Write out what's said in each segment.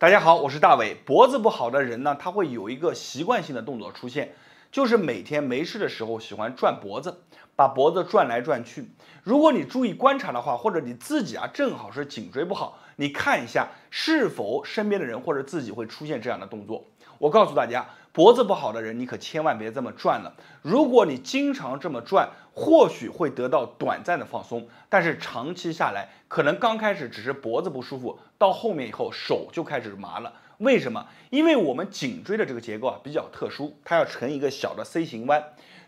大家好，我是大伟。脖子不好的人呢，他会有一个习惯性的动作出现，就是每天没事的时候喜欢转脖子，把脖子转来转去。如果你注意观察的话，或者你自己正好是颈椎不好，你看一下是否身边的人或者自己会出现这样的动作。我告诉大家，脖子不好的人，你可千万别这么转了。如果你经常这么转，或许会得到短暂的放松，但是长期下来，可能刚开始只是脖子不舒服，到后面以后手就开始麻了。为什么？因为我们颈椎的这个结构比较特殊，它要成一个小的 C 型弯。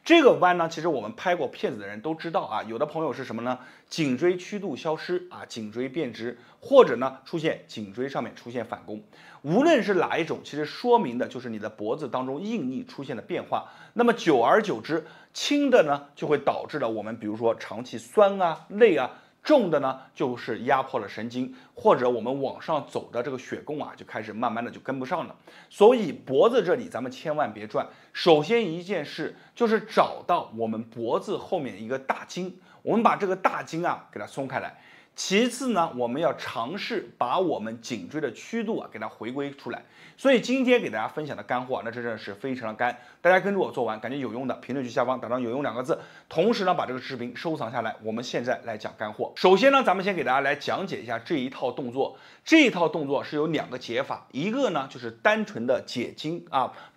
这个弯呢，其实我们拍过片子的人都知道有的朋友是什么呢？颈椎曲度消失颈椎变直，或者呢出现颈椎上面出现反弓。无论是哪一种，其实说明的就是你的脖子当中应力出现了变化。那么久而久之，轻的呢就会导致了我们比如说长期酸累重的呢就是压迫了神经，或者我们往上走的这个血供就开始慢慢的就跟不上了。所以脖子这里咱们千万别转。首先一件事就是找到我们脖子后面一个大筋，我们把这个大筋给它松开来。其次呢，我们要尝试把我们颈椎的曲度给它回归出来。所以今天给大家分享的干货那真的是非常的干，大家跟着我做完感觉有用的，评论区下方打上有用2个字，同时呢把这个视频收藏下来。我们现在来讲干货。首先呢，咱们先给大家来讲解一下这一套动作。这一套动作是有2个解法，一个呢就是单纯的解筋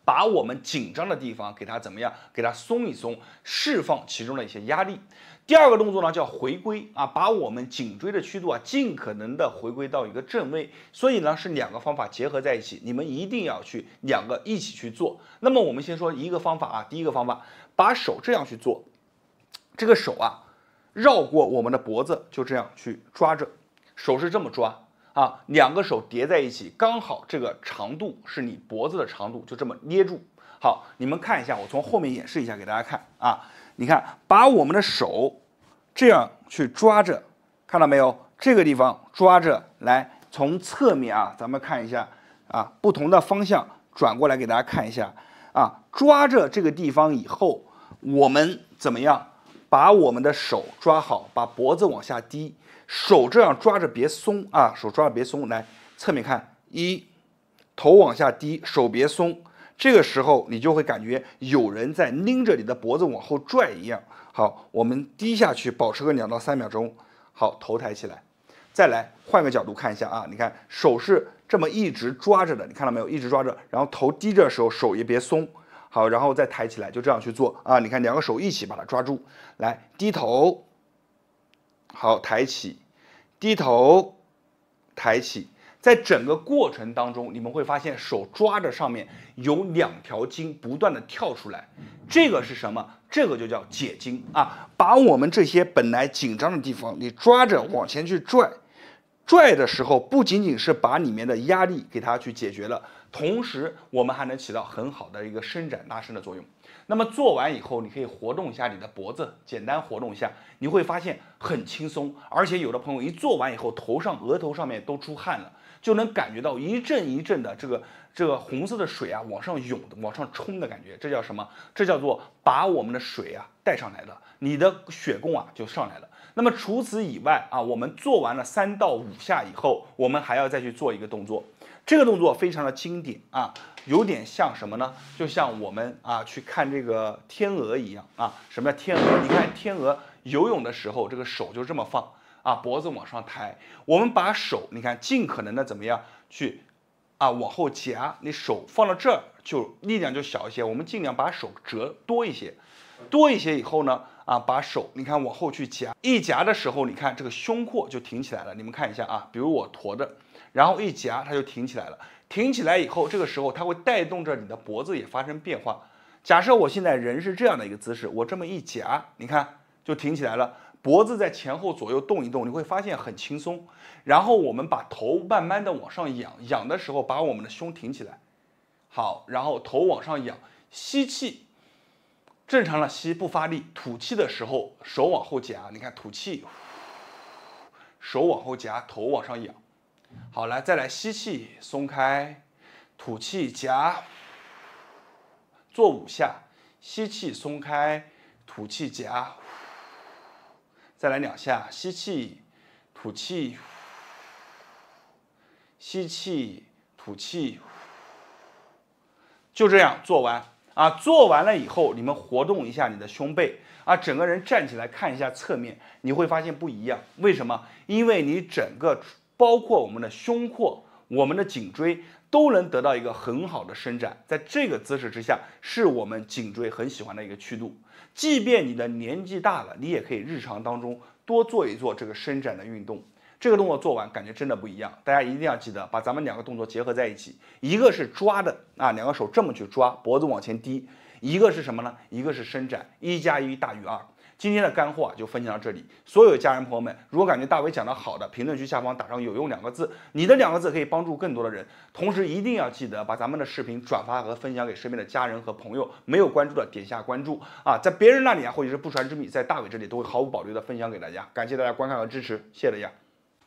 把我们紧张的地方给它怎么样，给它松一松，释放其中的一些压力。第2个动作呢叫回归把我们颈椎的曲度尽可能的回归到一个正位。所以呢是2个方法结合在一起，你们一定要去2个一起去做。那么我们先说一个方法第一个方法，把手这样去做，这个手绕过我们的脖子，就这样去抓着，手是这么抓2个手叠在一起，刚好这个长度是你脖子的长度，就这么捏住。好，你们看一下，我从后面演示一下给大家看你看，把我们的手这样去抓着，看到没有？这个地方抓着，来从侧面咱们看一下不同的方向转过来给大家看一下抓着这个地方以后，我们怎么样？把我们的手抓好，把脖子往下低，手这样抓着别松手抓着别松，来侧面看，头往下低，手别松。这个时候你就会感觉有人在拎着你的脖子往后拽一样。好，我们低下去，保持个2到3秒钟。好，头抬起来，再来换个角度看一下你看手是这么一直抓着的，你看到没有？一直抓着，然后头低着的时候手也别松。好，然后再抬起来，就这样去做你看2个手一起把它抓住，来低头，好，抬起，低头，抬起。在整个过程当中，你们会发现手抓着上面有2条筋不断的跳出来，这个是什么？这个就叫解筋把我们这些本来紧张的地方，你抓着往前去拽的时候，不仅仅是把里面的压力给它去解决了，同时我们还能起到很好的一个伸展拉伸的作用。那么做完以后，你可以活动一下你的脖子，简单活动一下，你会发现很轻松。而且有的朋友一做完以后，额头上面都出汗了，就能感觉到一阵一阵的这个红色的水往上涌的、往上冲的感觉。这叫什么？这叫做把我们的水带上来了，你的血供就上来了。那么除此以外我们做完了3到5下以后，我们还要再去做一个动作。这个动作非常的经典有点像什么呢？就像我们去看这个天鹅一样什么叫天鹅？你看天鹅游泳的时候，这个手就这么放脖子往上抬。我们把手你看尽可能的怎么样去往后夹，你手放到这儿就力量就小一些。我们尽量把手折多一些以后呢把手你看往后去夹，一夹的时候，你看这个胸廓就挺起来了。你们看一下比如我驼着，然后一夹它就挺起来了。挺起来以后，这个时候它会带动着你的脖子也发生变化。假设我现在人是这样的一个姿势，我这么一夹，你看就挺起来了。脖子在前后左右动一动，你会发现很轻松。然后我们把头慢慢的往上仰，仰的时候把我们的胸挺起来。好，然后头往上仰，吸气，正常的吸不发力，吐气的时候手往后夹，你看吐气，手往后夹，头往上仰。好，来再来吸气，松开，吐气夹，做5下，吸气松开，吐气夹，再来2下，吸气，吐气，吸气，吐吐气，就这样做完啊。做完了以后，你们活动一下你的胸背啊，整个人站起来看一下侧面，你会发现不一样。为什么？因为你整个包括我们的胸廓、我们的颈椎都能得到一个很好的伸展，在这个姿势之下，是我们颈椎很喜欢的一个曲度。即便你的年纪大了，你也可以日常当中多做一做这个伸展的运动。这个动作做完，感觉真的不一样。大家一定要记得把咱们两个动作结合在一起，一个是抓的啊，两个手这么去抓，脖子往前低；一个是什么呢？一个是伸展，1+1大于2。今天的干货就分享到这里，所有家人朋友们，如果感觉大伟讲的好的，评论区下方打上有用2个字，你的2个字可以帮助更多的人。同时一定要记得把咱们的视频转发和分享给身边的家人和朋友，没有关注的点下关注啊，在别人那里啊，或者是不传之秘，在大伟这里都会毫无保留的分享给大家。感谢大家观看和支持，谢谢大家。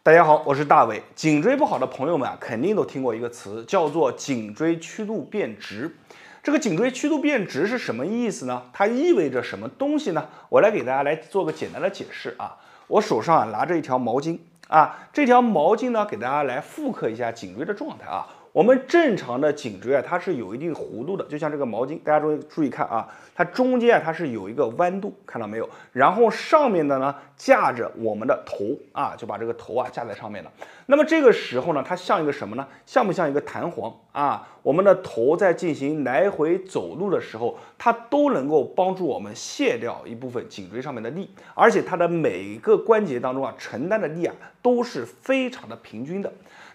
大家好，我是大伟。颈椎不好的朋友们啊，肯定都听过一个词，叫做颈椎曲度变直。这个颈椎曲度变直是什么意思呢？它意味着什么东西呢？我来给大家来做个简单的解释啊。我手上啊拿着一条毛巾啊，这条毛巾呢给大家来复刻一下颈椎的状态啊。我们正常的颈椎啊，它是有一定弧度的，就像这个毛巾，大家注意看啊，它中间啊它是有一个弯度，看到没有？然后上面的呢架着我们的头啊，就把这个头啊架在上面了。那么这个时候呢，它像一个什么呢？像不像一个弹簧啊？我们的头在进行来回走路的时候，它都能够帮助我们卸掉一部分颈椎上面的力，而且它的每一个关节当中啊承担的力啊都是非常的平均的。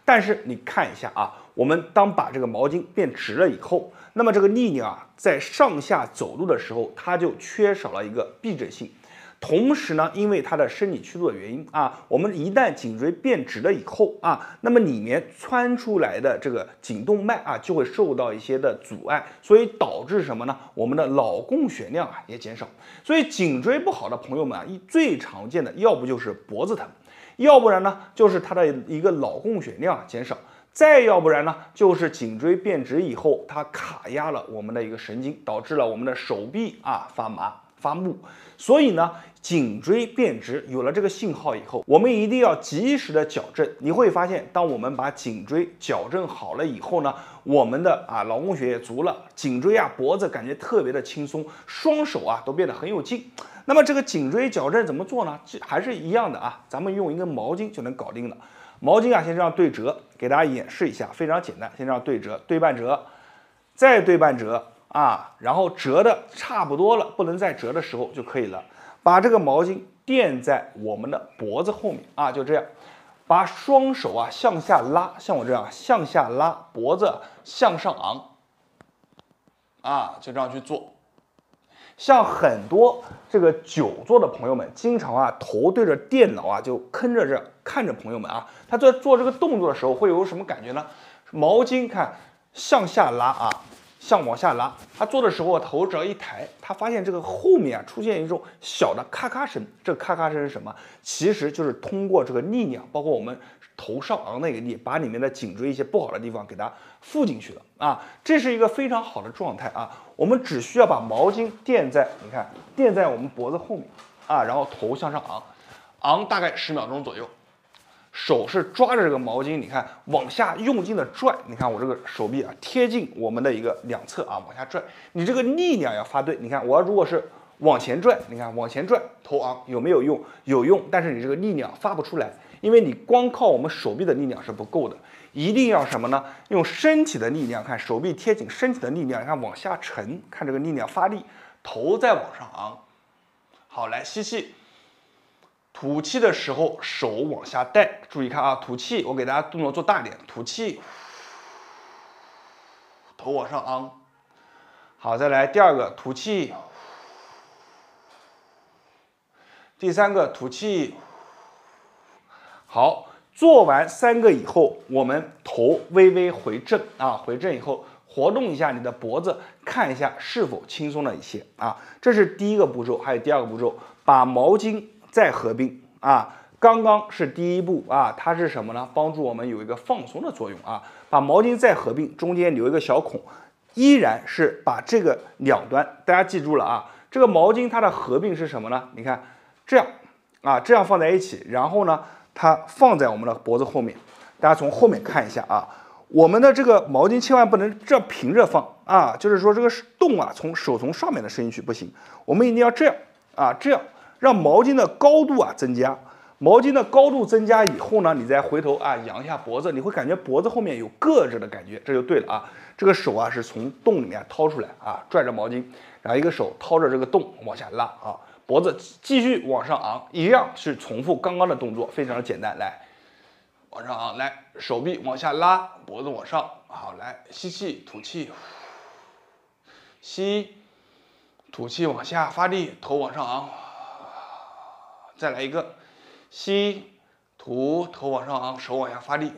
但是你看一下啊，我们当把这个毛巾变直了以后，那么这个力量啊，在上下走路的时候，它就缺少了一个避震性。同时呢，因为它的生理曲度的原因啊，我们一旦颈椎变直了以后啊，那么里面穿出来的这个颈动脉啊，就会受到一些的阻碍，所以导致什么呢？我们的脑供血量啊也减少。所以颈椎不好的朋友们啊，最常见的要不就是脖子疼。要不然呢，就是它的一个脑供血量减少，再要不然呢，就是颈椎变直以后，它卡压了我们的一个神经，导致了我们的手臂啊发麻发木。所以呢，颈椎变直有了这个信号以后，我们一定要及时的矫正。你会发现，当我们把颈椎矫正好了以后呢，我们的脑供血也足了，颈椎啊脖子感觉特别的轻松，双手啊都变得很有劲。那么这个颈椎矫正怎么做呢？还是一样的啊，咱们用一根毛巾就能搞定了。毛巾啊，先这样对折，给大家演示一下，非常简单。先这样对折，对半折，再对半折啊，然后折的差不多了，不能再折的时候就可以了。把这个毛巾垫在我们的脖子后面啊，就这样。把双手啊向下拉，像我这样向下拉，脖子向上昂啊，就这样去做。像很多这个久坐的朋友们，经常啊头对着电脑啊就坑着这看着朋友们啊，他在做这个动作的时候会有什么感觉呢？毛巾看向下拉啊，往下拉，他做的时候头只要一抬，他发现这个后面啊出现一种小的咔咔声，这个咔咔声是什么？其实就是通过这个力量，包括我们头上昂那个力，把里面的颈椎一些不好的地方给它附进去了啊，这是一个非常好的状态啊。我们只需要把毛巾垫在，你看垫在我们脖子后面啊，然后头向上昂大概10秒钟左右。手是抓着这个毛巾，你看往下用劲的拽，你看我这个手臂啊贴近我们的一个两侧啊，往下拽，你这个力量要发对。你看我要如果是往前拽，你看往前拽，头昂有没有用？有用，但是你这个力量发不出来，因为你光靠我们手臂的力量是不够的，一定要什么呢？用身体的力量，看手臂贴紧身体的力量，你看往下沉，看这个力量发力，头再往上昂。好，来吸气。吐气的时候，手往下带，注意看啊！吐气，我给大家动作做大点，吐气，头往上昂。好，再来第二个，吐气，第三个吐气。好，做完3个以后，我们头微微回正啊，回正以后活动一下你的脖子，看一下是否轻松了一些啊。这是第一个步骤，还有第二个步骤，把毛巾再合并啊，刚刚是第一步啊，它是什么呢？帮助我们有一个放松的作用啊。把毛巾再合并，中间留一个小孔，依然是把这个两端，大家记住了啊。这个毛巾它的合并是什么呢？你看这样啊，这样放在一起，然后呢，它放在我们的脖子后面。大家从后面看一下啊，我们的这个毛巾千万不能这平着放啊，就是说这个洞啊，手从上面的伸进去不行，我们一定要这样啊，这样让毛巾的高度啊增加。毛巾的高度增加以后呢，你再回头啊扬一下脖子，你会感觉脖子后面有硌着的感觉，这就对了啊。这个手啊是从洞里面掏出来啊，拽着毛巾，然后一个手掏着这个洞往下拉啊，脖子继续往上昂，一样是重复刚刚的动作，非常的简单。来，往上昂，来，手臂往下拉，脖子往上，好，来，吸气，吐气，吸，吐气往下发力，头往上昂，再来一个。吸，吐，头往上昂，手往下发力。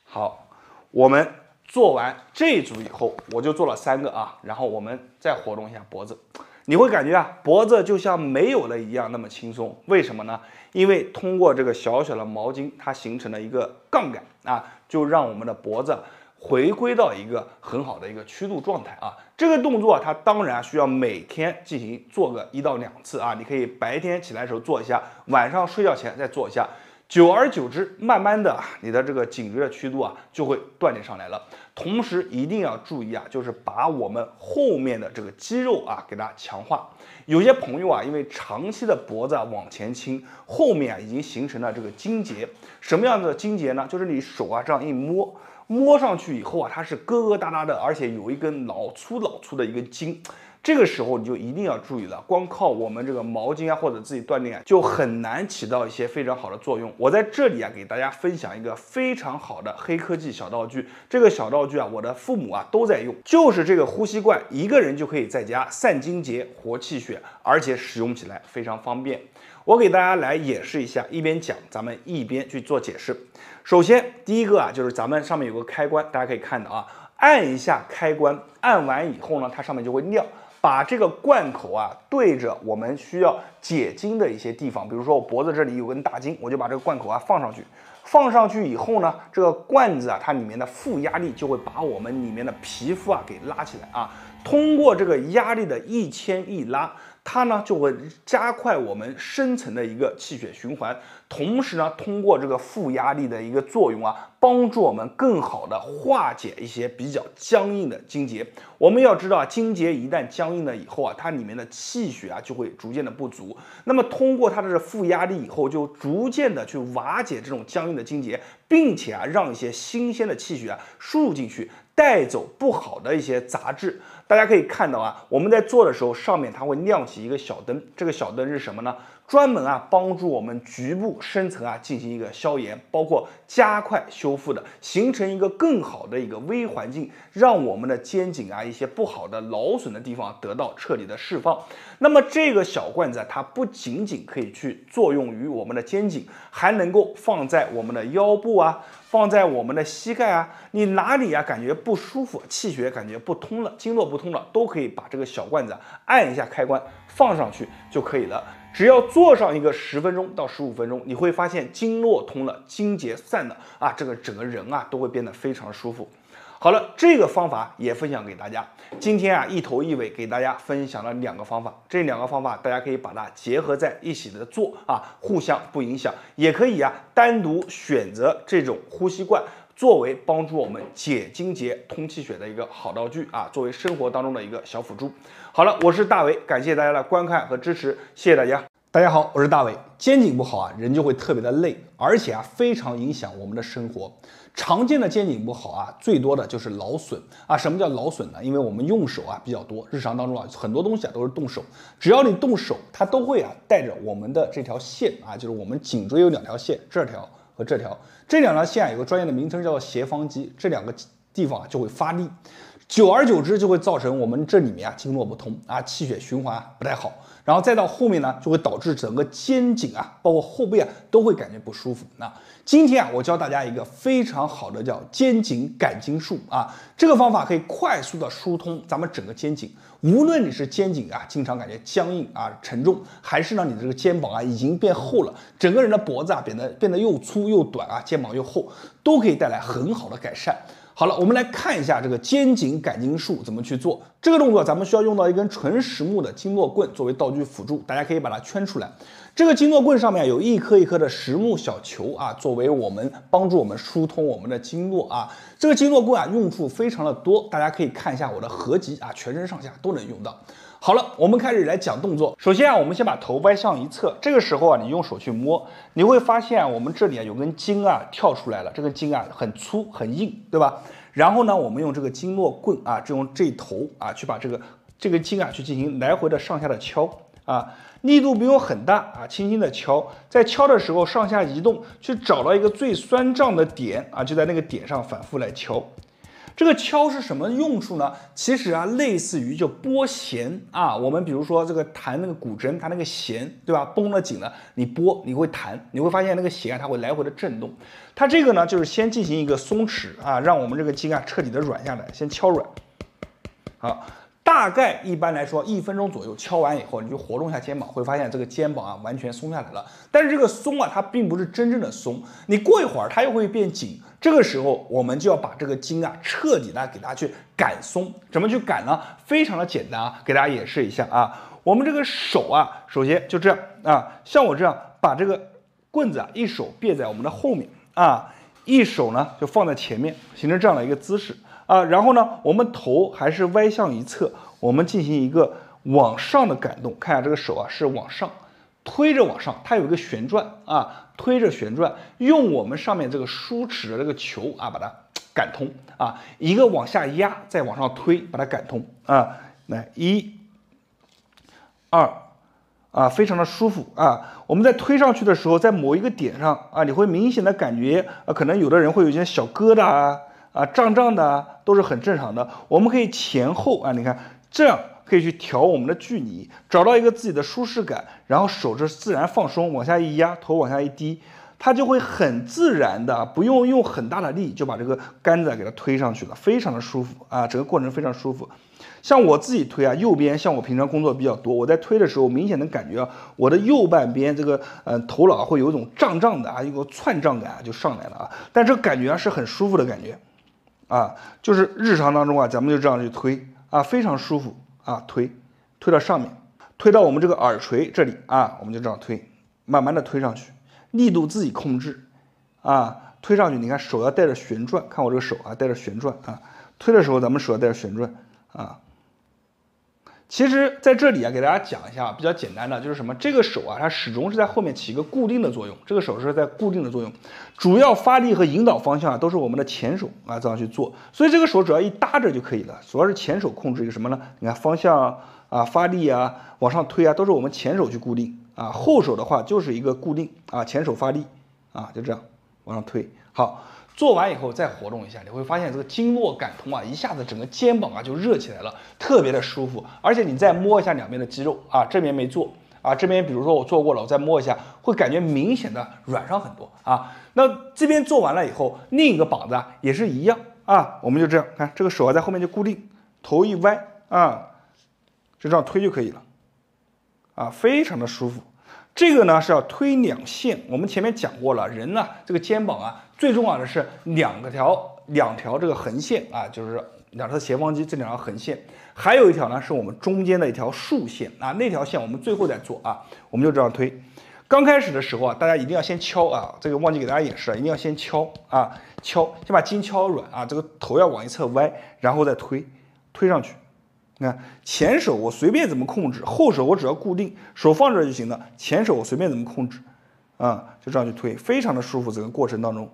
好，我们做完这一组以后，我就做了3个啊，然后我们再活动一下脖子，你会感觉啊，脖子就像没有了一样那么轻松。为什么呢？因为通过这个小小的毛巾，它形成了一个杠杆啊，就让我们的脖子回归到一个很好的一个曲度状态啊。这个动作它当然需要每天进行做个1到2次啊。你可以白天起来的时候做一下，晚上睡觉前再做一下。久而久之，慢慢的你的这个颈椎的曲度啊就会锻炼上来了。同时一定要注意啊，就是把我们后面的这个肌肉啊给它强化。有些朋友啊，因为长期的脖子往前倾，后面啊已经形成了这个筋结。什么样的筋结呢？就是你手啊这样一摸上去以后啊，它是疙疙瘩瘩的，而且有一根老粗的一根筋。这个时候你就一定要注意了，光靠我们这个毛巾啊或者自己锻炼啊，就很难起到一些非常好的作用。我在这里啊给大家分享一个非常好的黑科技小道具，这个小道具啊我的父母啊都在用，就是这个呼吸罐，一个人就可以在家散筋结、活气血，而且使用起来非常方便。我给大家来演示一下，一边讲咱们一边去做解释。首先第一个啊就是咱们上面有个开关，大家可以看到啊，按一下开关，按完以后呢，它上面就会亮。把这个罐口啊对着我们需要解筋的一些地方，比如说我脖子这里有根大筋，我就把这个罐口啊放上去。放上去以后呢，这个罐子啊，它里面的负压力就会把我们里面的皮肤啊给拉起来啊。通过这个压力的一牵一拉，它呢就会加快我们深层的一个气血循环，同时呢，通过这个负压力的一个作用啊，帮助我们更好的化解一些比较僵硬的筋结。我们要知道啊，筋结一旦僵硬了以后啊，它里面的气血啊就会逐渐的不足。那么通过它的负压力以后，就逐渐的去瓦解这种僵硬的筋结，并且啊，让一些新鲜的气血啊输入进去，带走不好的一些杂质。大家可以看到啊，我们在做的时候，上面它会亮起一个小灯，这个小灯是什么呢？专门啊帮助我们局部深层啊进行一个消炎，包括加快修复的，形成一个更好的一个微环境，让我们的肩颈啊一些不好的劳损的地方得到彻底的释放。那么这个小罐子它不仅仅可以去作用于我们的肩颈，还能够放在我们的腰部啊，放在我们的膝盖啊，你哪里啊感觉不舒服，气血感觉不通了，经络不通了，都可以把这个小罐子按一下开关放上去就可以了。只要做上一个10分钟到15分钟，你会发现经络通了，筋结散了啊，这个整个人啊都会变得非常舒服。好了，这个方法也分享给大家。今天啊一头一尾给大家分享了2个方法，这2个方法大家可以把它结合在一起的做啊，互相不影响。也可以啊单独选择这种呼吸罐，作为帮助我们解筋结、通气血的一个好道具啊，作为生活当中的一个小辅助。好了，我是大伟，感谢大家的观看和支持，谢谢大家。大家好，我是大伟。肩颈不好啊，人就会特别的累，而且啊非常影响我们的生活。常见的肩颈不好啊，最多的就是劳损啊。什么叫劳损呢？因为我们用手啊比较多，日常当中啊很多东西啊都是动手，只要你动手，它都会啊带着我们的这条线啊，就是我们颈椎有2条线，这条和这条，这2条线啊有个专业的名称叫做斜方肌，这2个地方啊就会发力。久而久之就会造成我们这里面啊经络不通啊，气血循环不太好，然后再到后面呢就会导致整个肩颈啊包括后背啊都会感觉不舒服。那今天啊我教大家一个非常好的叫肩颈感筋术啊，这个方法可以快速的疏通咱们整个肩颈，无论你是肩颈啊经常感觉僵硬啊沉重，还是呢你这个肩膀啊已经变厚了，整个人的脖子啊变得又粗又短啊，肩膀又厚，都可以带来很好的改善。好了，我们来看一下这个肩颈感筋术怎么去做。这个动作咱们需要用到一根纯实木的经络棍作为道具。具辅助，大家可以把它圈出来。这个经络棍上面有一颗一颗的实木小球啊，作为我们帮助我们疏通我们的经络啊。这个经络棍啊，用处非常的多，大家可以看一下我的合集啊，全身上下都能用到。好了，我们开始来讲动作。首先啊，我们先把头歪向一侧，这个时候啊，你用手去摸，你会发现啊，我们这里啊有根筋啊跳出来了，这根筋啊很粗很硬，对吧？然后呢，我们用这个经络棍啊，就用这头啊去把这个筋啊去进行来回的上下的敲啊。力度不用很大啊，轻轻的敲，在敲的时候上下移动，去找到一个最酸胀的点啊，就在那个点上反复来敲。这个敲是什么用处呢？其实啊，类似于就拨弦啊。我们比如说这个弹那个古筝，它那个弦对吧，绷得紧了，你拨你会弹，你会发现那个弦啊，它会来回的震动。它这个呢，就是先进行一个松弛啊，让我们这个筋啊彻底的软下来，先敲软。好。大概一般来说1分钟左右，敲完以后你就活动一下肩膀，会发现这个肩膀啊完全松下来了。但是这个松啊，它并不是真正的松，你过一会儿它又会变紧。这个时候我们就要把这个筋啊彻底的给它去赶松。怎么去赶呢？非常的简单啊，给大家演示一下啊。我们这个手啊，首先就这样啊，像我这样把这个棍子啊一手别在我们的后面啊，一手呢就放在前面，形成这样的一个姿势。啊，然后呢，我们头还是歪向一侧，我们进行一个往上的感动，看一下这个手啊是往上推着往上，它有一个旋转啊，推着旋转，用我们上面这个梳齿的这个球啊把它赶通啊，一个往下压，再往上推，把它赶通啊，来1、2。啊，非常的舒服啊！我们在推上去的时候，在某一个点上啊，你会明显的感觉啊，可能有的人会有一些小疙瘩胀胀的都是很正常的。我们可以前后啊，你看这样可以去调我们的距离，找到一个自己的舒适感，然后手是自然放松，往下一压，头往下一低，它就会很自然的，不用用很大的力就把这个杆子给它推上去了，非常的舒服啊，整个过程非常舒服。像我自己推啊，右边像我平常工作比较多，我在推的时候明显能感觉啊，我的右半边这个头脑会有一种胀胀的啊，一个窜胀感就上来了啊，但这个感觉啊是很舒服的感觉。啊，就是日常当中啊，咱们就这样去推啊，非常舒服啊，推到上面，推到我们这个耳垂这里啊，我们就这样推，慢慢的推上去，力度自己控制啊，推上去，你看手要带着旋转，看我这个手啊带着旋转啊，推的时候咱们手要带着旋转啊。其实在这里啊，给大家讲一下比较简单的，就是什么？这个手啊，它始终是在后面起一个固定的作用，这个手是在固定的作用，主要发力和引导方向啊，都是我们的前手啊这样去做，所以这个手只要一搭着就可以了，主要是前手控制一个什么呢？你看方向啊、发力啊、往上推啊，都是我们前手去固定啊，后手的话就是一个固定啊，前手发力啊，就这样往上推，好。做完以后再活动一下，你会发现这个经络感通啊，一下子整个肩膀啊就热起来了，特别的舒服。而且你再摸一下两边的肌肉啊，这边没做啊，这边比如说我做过了，我再摸一下，会感觉明显的软上很多啊。那这边做完了以后，另一个膀子啊也是一样啊，我们就这样看，这个手啊在后面就固定，头一歪啊，就这样推就可以了啊，非常的舒服。这个呢是要推两线，我们前面讲过了，人呢这个肩膀啊，最重要的是两条这个横线啊，就是两条斜方肌这两条横线，还有一条呢是我们中间的一条竖线啊，那条线我们最后再做啊，我们就这样推。刚开始的时候啊，大家一定要先敲啊，这个忘记给大家演示了，一定要先敲啊，先把筋敲软啊，这个头要往一侧歪，然后再推上去。你看前手我随便怎么控制，后手我只要固定，手放这就行了。前手我随便怎么控制，啊，就这样去推，非常的舒服。整个过程当中，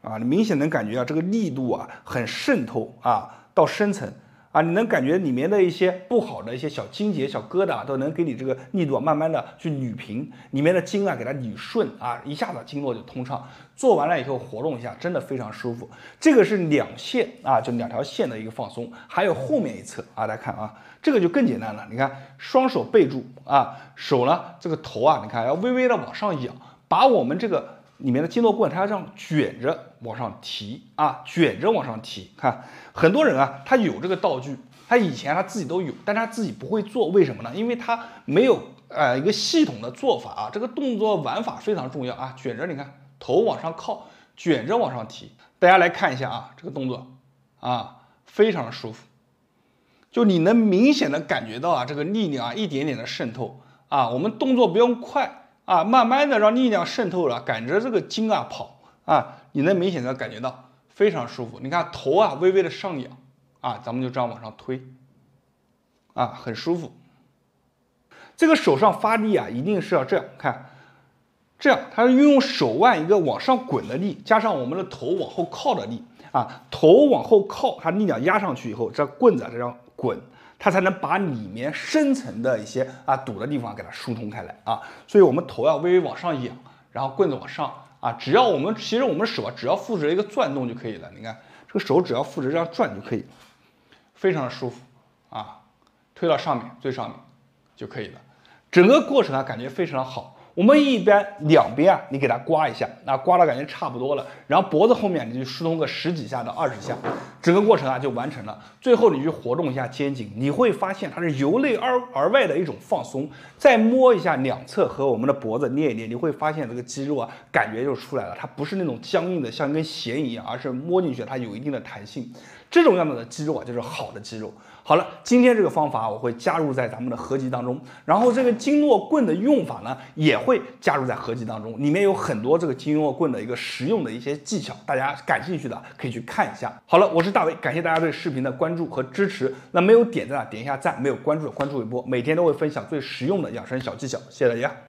啊，你明显能感觉啊，这个力度啊很渗透啊到深层啊，你能感觉里面的一些不好的一些小筋结、小疙瘩都能给你这个力度啊慢慢的去捋平，里面的筋啊给它捋顺啊，一下子经络就通畅。做完了以后活动一下，真的非常舒服。这个是两线啊，就两条线的一个放松，还有后面一侧啊，大家看啊，这个就更简单了。你看双手背住啊，手呢这个头啊，你看要微微的往上仰，把我们这个里面的经络棍它要这样卷着往上提啊，卷着往上提。看很多人啊，他有这个道具，他以前他自己都有，但他自己不会做，为什么呢？因为他没有一个系统的做法啊。这个动作玩法非常重要啊，卷着，你看头往上靠，卷着往上提。大家来看一下啊，这个动作啊，非常舒服。就你能明显的感觉到啊，这个力量啊一点点的渗透啊，我们动作不用快啊，慢慢的让力量渗透了，感觉这个筋啊跑啊，你能明显的感觉到非常舒服。你看头啊微微的上扬啊，咱们就这样往上推啊，很舒服。这个手上发力啊，一定是要这样看。这样，它是运用手腕一个往上滚的力，加上我们的头往后靠的力啊，头往后靠，它力量压上去以后，这棍子这样滚，它才能把里面深层的一些堵的地方给它疏通开来啊。所以我们头要微微往上仰，然后棍子往上啊，其实我们手啊，只要负责一个转动就可以了。你看这个手只要负责这样转就可以，非常的舒服啊，推到上面最上面就可以了。整个过程啊，感觉非常好。我们一般两边啊，你给它刮一下，刮到感觉差不多了，然后脖子后面你就疏通个10几下到20下，整个过程啊就完成了。最后你去活动一下肩颈，你会发现它是由内而外的一种放松。再摸一下两侧和我们的脖子捏一捏，你会发现这个肌肉啊感觉就出来了，它不是那种僵硬的像一根弦一样，而是摸进去它有一定的弹性。这种样子的肌肉啊就是好的肌肉。好了，今天这个方法我会加入在咱们的合集当中，然后这个经络棍的用法呢也会加入在合集当中，里面有很多这个经络棍的一个实用的一些技巧，大家感兴趣的可以去看一下。好了，我是大伟，感谢大家对视频的关注和支持。那没有点赞的点一下赞，没有关注的关注一波，每天都会分享最实用的养生小技巧，谢谢大家。